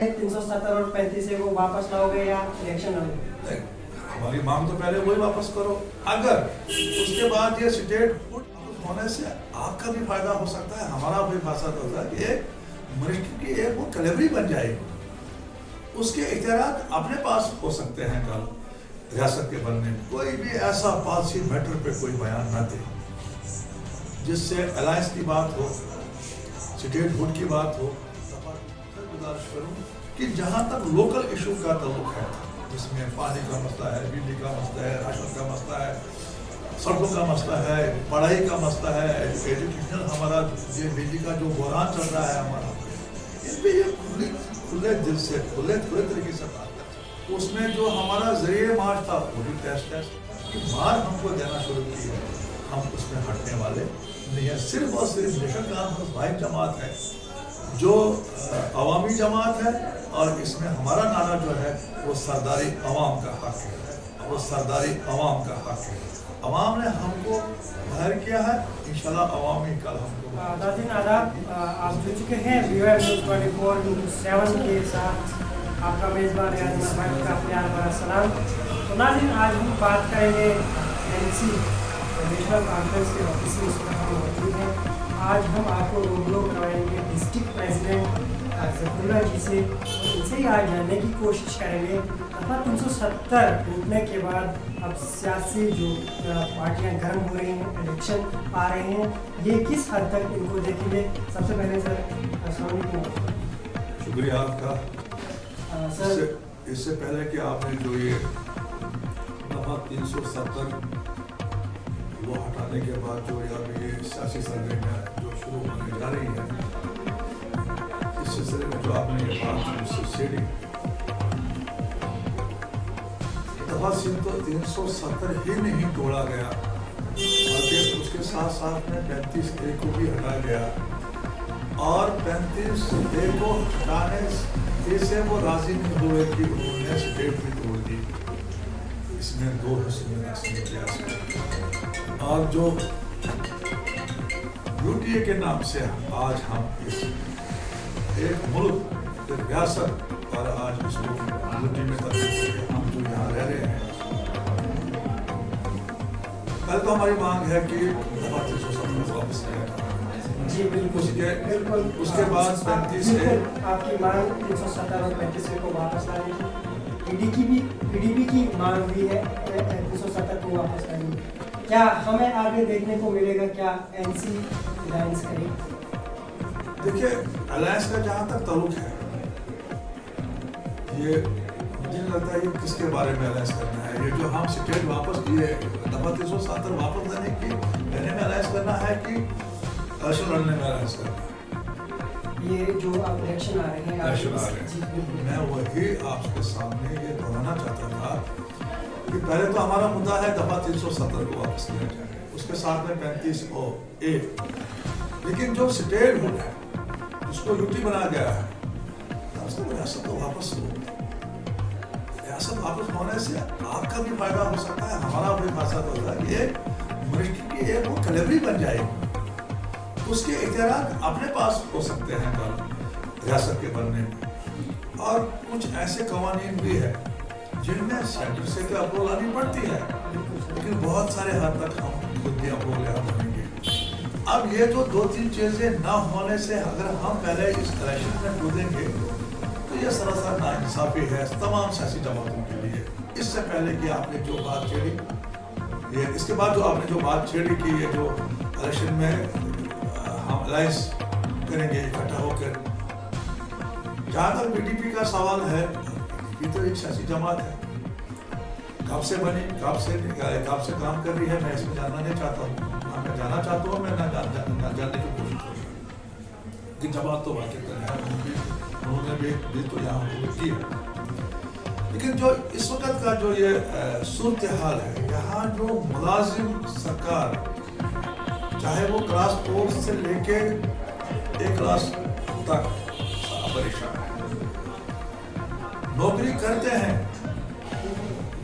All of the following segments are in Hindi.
370 और 35 को वापस लाओगे या इलेक्शन लाओगे? हमारी मांग तो पहले वही वापस करो। अगर उसके बाद ये स्टेट होने से आपका भी फायदा हो सकता है, हमारा भी फायदा होता है कि एक मिनिस्ट्री की एक वो कैलेबरी बन जाएगी, उसके इख्तियारात अपने पास हो सकते हैं कल रियासत के बनने में। कोई भी ऐसा पॉलिसी मैटर पे कोई बयान न दे जिससे अलायंस की बात हो, स्टेटहुड की बात हो। गुजारिश करूं कि जहां तक लोकल इशू का ताल्लुक है, जिसमें पानी का मसला है, बिजली का मसला है, राशन का मसला है, सड़कों का मसला है, पढ़ाई का मसला है, एजुकेशनल हमारा ये बिजली का जो बहरान चल रहा है हमारा, इन पे ये खुले दिल से खुले तरीके से बात करते। उसमें जो हमारा जरिए मार्च था वो भी टेस्ट की मार हमको देना शुरू की है, हम उसमें हटने वाले नहीं है। सिर्फ और सिर्फ नेशनल कॉन्फ्रेंस वाहिद जमात है जो अवामी जमात है, और इसमें हमारा नारा जो है वो सरदारी अवाम का हक है, वो सरदारी अवाम का हक है। अवाम ने हमको बाहर किया है, इंशाल्लाह अवामी कल हमको। नाज़रीन आदाब, आप जुड़ चुके हैं वीवर न्यूज़ 24/7 के साथ। आपका मेज़बान याजमान भाई का प्यार भरा सलाम। तो नाज़रीन, आज हम बात करेंगे NC नेशनल कॉन्फ्रेंस के ऑफिस में, इसमें हम मौजूद हैं। आज हम आपको रूबरू करवाएंगे डिस्ट्रिक्ट प्रेसिडेंट ज़फ़रुल्लाह जी से, और इनसे ही आज जानने की कोशिश करेंगे दफ़ा 370 टूटने के बाद अब सियासी जो पार्टियां गर्म हो रही हैं, इलेक्शन आ रहे हैं, ये किस हद तक इनको देखेंगे। सबसे पहले सर अस्सलाम वालेकुम। शुक्रिया आपका। सर इससे पहले कि आपने जो ये दफा 370 वो हटाने के बाद जो अब ये सियासी सरगर्मियाँ जो शुरू होने जा रही है, इस सिलसिले में जो आपने ये बात छेड़ी, दफा 370 ही नहीं तोड़ा गया, बल्कि उसके साथ साथ में 35A को भी हटाया गया, और 35A को हटाने से वो राजी नहीं हुए कि उन्होंने स्टेट भी तोड़ दी। इसमें दो हिस्सों में तकसीम किया, और जो UTA के नाम से आज हम इस एक मुल्क रियासत और आज इसको यूटी में तब्दील हम जो यहाँ रह रहे हैं, कल तो हमारी मांग है कि दफा 370 वापस किया जाए। जी बिल्कुल बिल्कुल। उसके बाद 35A आपकी मांग 370 और 35A को वापस लाने की, PDP की मांग भी है 370 को वापस लाने की। क्या हमें आगे देखने को मिलेगा, क्या NC अलायंस करेगी? देखिए, अलायंस का जहाँ तक ताल्लुक है, ये मुझे नहीं लगता है ये किसके बारे में अलायंस करना है। ये जो हम स्टेट वापस किए दफा 370 वापस लेने में अलायंस करना है कि इलेक्शन लड़ने में अलायंस करना है। ये जो अब इलेक्शन आ रहे हैं, मैं वही आपके सामने ये दोहराना चाहता था कि पहले तो हमारा मुद्दा है दफा 370 को वापस लिया जाए, उसके साथ में 35A, लेकिन जो स्टेट हुड है जिसको यूटी बनाया गया है, उसको रियासत तो वापस लो। रियासत वापस होने से आपका भी फायदा हो सकता है, हमारा भी फायदा होता है। ये मिनिस्ट्री की एक वो कैलेबरी बन जाएगी, उसके इख्तियारात अपने पास हो सकते हैं कल रियासत के बनने में। और कुछ ऐसे कवानीन भी है जिनमें सेंटर से तो अप्रूवल आनी पड़ती है, लेकिन बहुत सारे हद तक हम खुद भी अप्रूवल यहाँ बनेंगे। अब ये जो 2-3 चीजें ना होने से अगर हम पहले इस इलेक्शन में कूदेंगे तो ये सरासर नाइंसाफी है तमाम सियासी जमातों के लिए। इससे पहले कि आपने जो बात छेड़ी, ये इसके बाद जो आपने जो बात छेड़ी कि ये जो इलेक्शन में हम अलायंस करेंगे इकट्ठा होकर, जहाँ तक PDP का सवाल है, PDP तो एक सियासी जमात है, कब से बनी, कब से काम कर रही है, मैं इसमें जानना नहीं चाहता हूँ, ना मैं जानना चाहता हूँ, मैं ना जानने की कोशिश करूँ कि जमात तो वाकई उन्होंने भी तो यहाँ की है। लेकिन जो इस वक्त का जो ये सूरत हाल है, यहाँ जो मुलाजिम सरकार, चाहे वो क्लास 4 से लेके A क्लास तक परेशान है, नौकरी करते हैं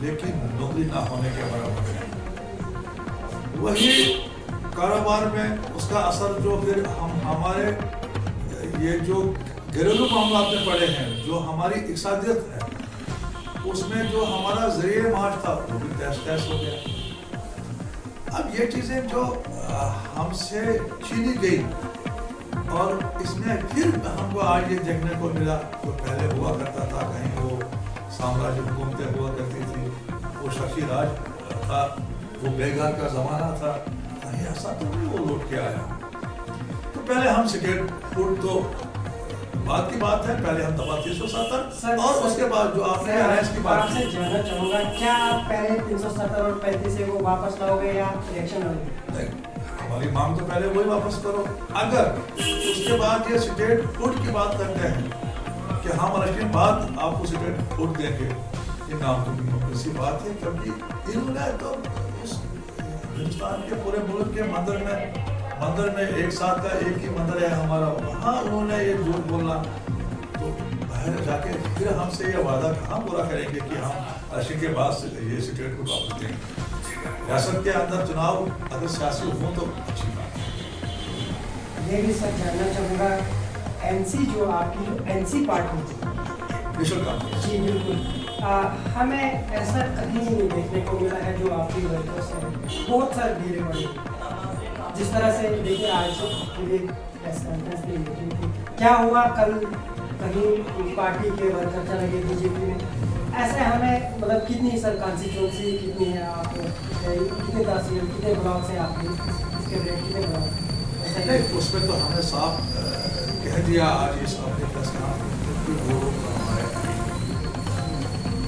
लेकिन नौकरी ना होने के बराबर है। वही कारोबार में उसका असर जो फिर हम हमारे ये जो घरेलू मामला में पड़े हैं, जो हमारी इकसादियत है, उसमें जो हमारा जरिए मार्च था वो भी तहस हो गया। अब ये चीज़ें जो हमसे छीनी गई और इसमें फिर हमको आज ये देखने को मिला, जो पहले हुआ करता था, कहीं वो साम्राज्य हुकूमतें हुआ करती थी, वो शख्सी राज था, वो बेगार का ज़माना था, कहीं ऐसा तो नहीं वो लौट के आया। तो पहले हम स्टेट फूड तो बात की बात है, पहले हम दफा 370 और उसके बाद जो आपने अलायंस की बात आपसे जानना चाहूँगा, क्या आप पहले 370 और 35 को वापस लाओगे या इलेक्शन होगी? नहीं, हमारी मांग तो पहले वही वापस करो। अगर उसके बाद ये स्टेट फूड की बात करते हैं कि हम इलेक्शन बाद आपको स्टेट फूड देंगे, ये नाम तो किसी बात है, क्योंकि इन्होंने तो उस हिंदुस्तान के पूरे मुल्क के मंदिर में एक साथ का एक ही मंदिर है हमारा, वहाँ उन्होंने ये झूठ बोलना, तो बाहर जाके फिर हमसे ये वादा कहाँ पूरा करेंगे कि हम इलेक्शन के बाद ये स्टेट को वापस देंगे। रियासत के अंदर चुनाव अगर सियासी हो तो अच्छी बात है। ये भी सर जानना चाहूँगा, एनसी जो आपकी एनसी पार्टी नेशनल कांग्रेस, जी बिल्कुल, हमें ऐसा कहीं नहीं देखने को मिला है जो आपकी वर्कर्स हैं बहुत सारे ढीले पड़े, जिस तरह से देखिए आज प्रेस कॉन्फ्रेंस की मीटिंग थी, क्या हुआ कल कहीं पार्टी के वर्कर चले गए बीजेपी में, ऐसे हमें मतलब कितनी सर कॉन्स्टिट्यूंसी कितनी है, आप कितने तहसील कितने ब्लॉक से आप इसके रेट कितने ब्लॉक नहीं, उसमें तो हमने साफ कह दिया आज इस अपने प्रेस कॉन्फ्रेंस।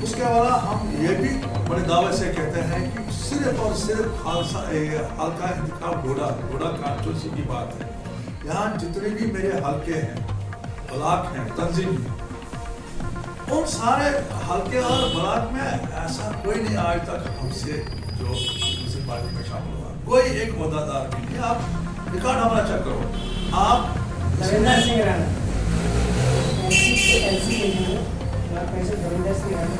उसके अलावा हम ये भी बड़े दावे से कहते हैं कि सिर्फ और सिर्फ हल्का इंतखाब डोडा कॉन्स्टिट्यूंसी की बात है। यहाँ जितने भी मेरे हल्के हैं, ब्लॉक हैं, तंजीम, उन सारे हल्के और ब्लॉक में ऐसा कोई नहीं आज तक हमसे जो दूसरी पार्टी में शामिल हुआ, कोई एक वफादार भी नहीं। आप रिकॉर्ड हमारा चेक करो, आप रविंदर सिंह राणा एनसी रविंदर सिंह राणा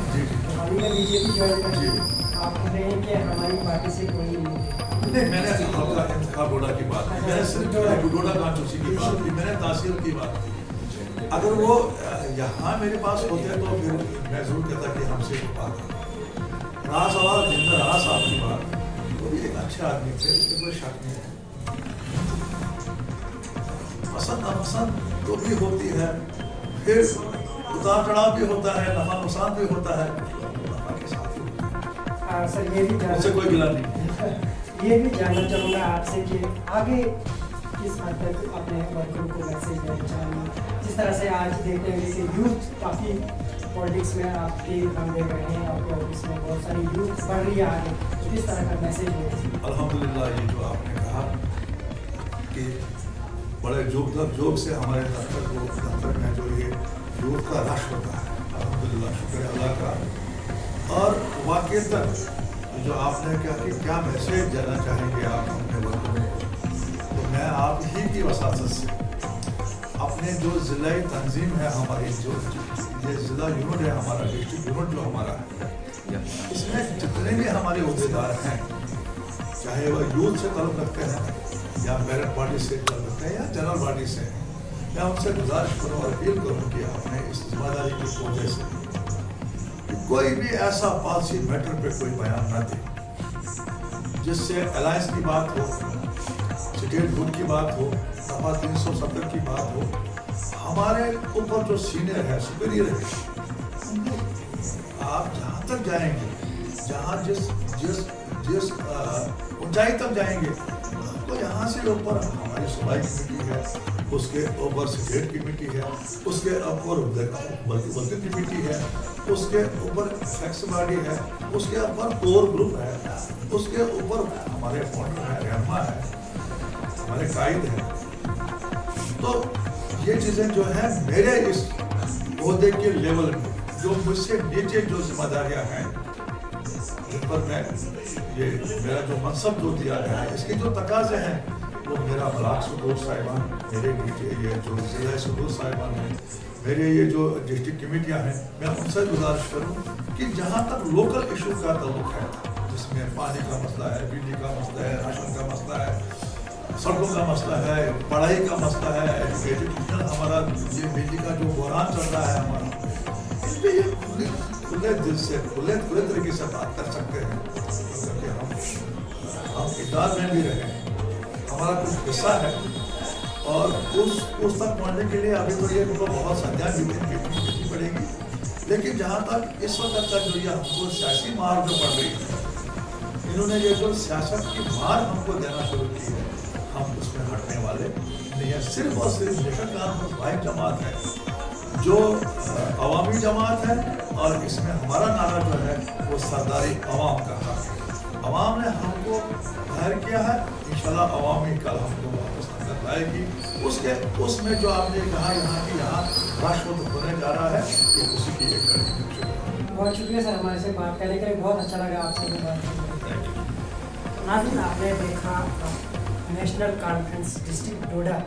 हाल में बीजेपी ज्वाइन कर, आप कह रहे हैं कि हमारी पार्टी से कोई नहीं, मैंने हल्का इंतखाब डोडा की बात की, मैंने सिर्फ डोडा कॉन्स्टिट्यूंसी की बात की, मैंने तहसील की बात की। अगर वो यहाँ मेरे पास होते तो फिर मैं जरूर कहता कि हमसे बात रास और जिंदा रास आपकी बात, वो भी एक अच्छे आदमी थे, इसमें कोई शक नहीं है। पसंद नापसंद तो भी होती है, फिर उतार चढ़ाव भी होता है, नफा नुकसान भी होता है, नफा के साथ ही होता है। सर ये भी उससे कोई गिला नहीं। ये भी जानना चाहूँगा आपसे कि आगे किस हद तक अपने वर्करों को मैसेज देना चाहिए, जिस तरह से आज देखते हैं कि यूथ काफ़ी पॉलिटिक्स में आपके हम देख रहे हैं, आपके ऑफिस में बहुत सारी यूथ बढ़ रही है आगे, किस तरह का मैसेज देना? अल्हम्दुलिल्लाह, ये जो आपने कहा कि बड़े जोक से हमारे दफ्तर में जो ये यूथ का रश होता है, अल्हम्दुलिल्लाह शुक्र अल्लाह का। और वाकईतन जो आपने कहा कि क्या मैसेज देना चाहेंगे आप अपने वर्करों को, तो मैं आप ही की वसात से अपने जो ज़िला तंजीम है हमारी, जो ये ज़िला यूनिट है हमारा, डिस्ट्रिक्ट यूनिट जो हमारा है, इसमें जितने भी हमारे अहदेदार हैं, चाहे वह यूथ से ताल्लुक़ रखते हैं या मेरिट पार्टी से ताल्लुक़ रखते हैं या जनरल पार्टी से, मैं उनसे गुजारिश करूँ और अपील करूँ कि अपने इस जिम्मेदारी की वजह से कोई भी ऐसा पॉलिसी मैटर पे कोई बयान न दे जिससे अलायंस की बात हो, स्टेट फूड की बात हो, दफा 370 की बात हो, हमारे ऊपर जो सीनियर है, सुपीरियर है, आप जहाँ तक जाएंगे, जहाँ जिस ऊंचाई तक जाएंगे, तो यहाँ से ऊपर हमारी सूबाई कमेटी है, उसके ऊपर स्टेट कमेटी है, उसके ऊपर वर्किंग कमेटी है, उसके ऊपर फैक्स बॉडी है, उसके ऊपर कोर ग्रुप है, उसके ऊपर हमारे फाउंडर है, रहनुमा है, हमारे कायद हैं। तो ये चीज़ें जो है मेरे इस ओहदे के लेवल में, जो मुझसे नीचे जो जिम्मेदारियाँ हैं, जिन पर मैं ये मेरा जो मनसब जो दिया गया है, इसके जो तकाजे हैं, वो मेरा ब्लॉक सदूर साहिबान, मेरे नीचे ये जो जिला सदूर साहिबान हैं, मेरे ये जो डिस्ट्रिक्ट कमेटियाँ हैं, मैं उनसे गुजारिश करूँ कि जहाँ तक लोकल इशू का ताल्लुक है, जिसमें पानी का मसला है, बिजली का मसला है, राशन का मसला है, सड़कों का मसला है, पढ़ाई का मसला है, एजुकेशन हमारा ये बिजली का जो बहरान चल रहा है हमारा, इस पे ये खुले दिल से खुले तरीके से बात कर सकते हैं, क्योंकि हम इकदार में भी रहे हैं, हमारा कुछ हिस्सा है और उस तक पहुँचने के लिए अभी तो ये उनको बहुत संज्ञान बिकनी पड़ेगी। लेकिन जहाँ तक इस वक्त तक जो ये हमको सियासी मार जो पड़ रही है, इन्होंने ये जो सियासत की मार हमको देना शुरू की है, हम उसमें हटने वाले नहीं है। सिर्फ और सिर्फ नेशनल कॉन्फ्रेंस वाहिद जमात है जो अवामी जमात है और इसमें हमारा नारा जो है वो सरदारी अवाम का हक है। अवाम ने हमको जाहिर किया है, इंशाल्लाह अवामी कल हमको वापस नजर लाएगी। उसमें जो आपने कहा यहाँ की यहाँ राष्ट्रपति होने जा रहा है, ये उसी की एक कड़ी। बहुत शुक्रिया सर हमारे से बात करने के लिए, बहुत अच्छा लगा आपसे बात करके। नाज़रीन, आपने देखा नेशनल कॉन्फ्रेंस डिस्ट्रिक्ट डोडा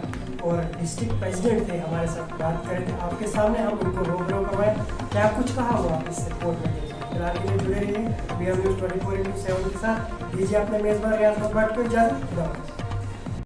और डिस्ट्रिक्ट प्रेसिडेंट थे हमारे साथ बात करें थे, आपके सामने हम उनको रूबरू करवाएं, क्या कुछ कहा हुआ आप इस रिपोर्ट में देखें। फिलहाल के लिए जुड़े रहिए BM News 24/7 के साथ। दीजिए अपने मेज़बान रियाज भट्ट को इजाज़त। खुदा हाफ़िज़।